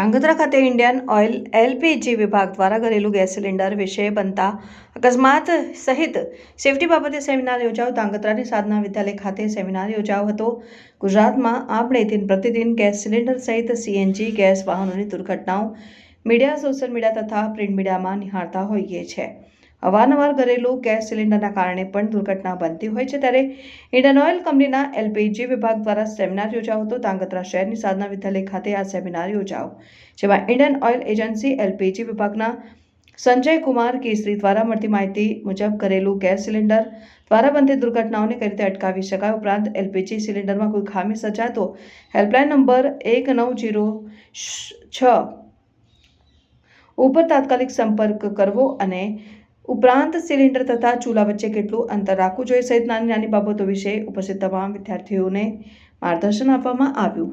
ધાંગધ્રા ખાતે Indian oil LPG વિભાગ દ્વારા ઘરેલું ગેસ સિલિન્ડર વિશે બનતા અકસ્માત સહિત સેફટી બાબતે સેમિનાર યોજાયો. ધાંગધ્રાની સાધના વિદ્યાલય ખાતે સેમિનાર યોજાયો હતો. ગુજરાતમાં આપણે દિન પ્રતિદિન ગેસ સિલિન્ડર સહિત સીએનજી ગેસ વાહનોની દુર્ઘટનાઓ મીડિયા, સોશિયલ મીડિયા તથા પ્રિન્ટ મીડિયામાં નિહાળતા હોઈએ છીએ. અવારનવાર ઘરેલું ગેસ સિલિન્ડરના કારણે પણ દુર્ઘટના બનતી હોય છે. ત્યારે ઇન્ડિયન ઓઇલ કંપનીના એલપીજી વિભાગ દ્વારા સેમિનાર યોજાયો હતો. ધાંગધ્રા શહેરની સાધના વિદ્યાલય ખાતે આ સેમિનાર યોજાયો, જેમાં ઇન્ડિયન ઓઇલ એજન્સી એલપીજી વિભાગના સંજય કુમાર કેસરી દ્વારા મળતી માહિતી મુજબ ઘરેલું ગેસ સિલિન્ડર દ્વારા બનતી દુર્ઘટનાઓને કઈ રીતે અટકાવી શકાય, ઉપરાંત એલપીજી સિલિન્ડરમાં કોઈ ખામી સર્જાય તો હેલ્પલાઇન નંબર 1906 ઉપર તાત્કાલિક સંપર્ક કરવો અને ઉપરાંત સિલિન્ડર તથા ચૂલા વચ્ચે કેટલું અંતર રાખવું જોઈએ સહિત નાની નાની બાબતો વિશે ઉપસ્થિત તમામ વિદ્યાર્થીઓને માર્ગદર્શન આપવામાં આવ્યું.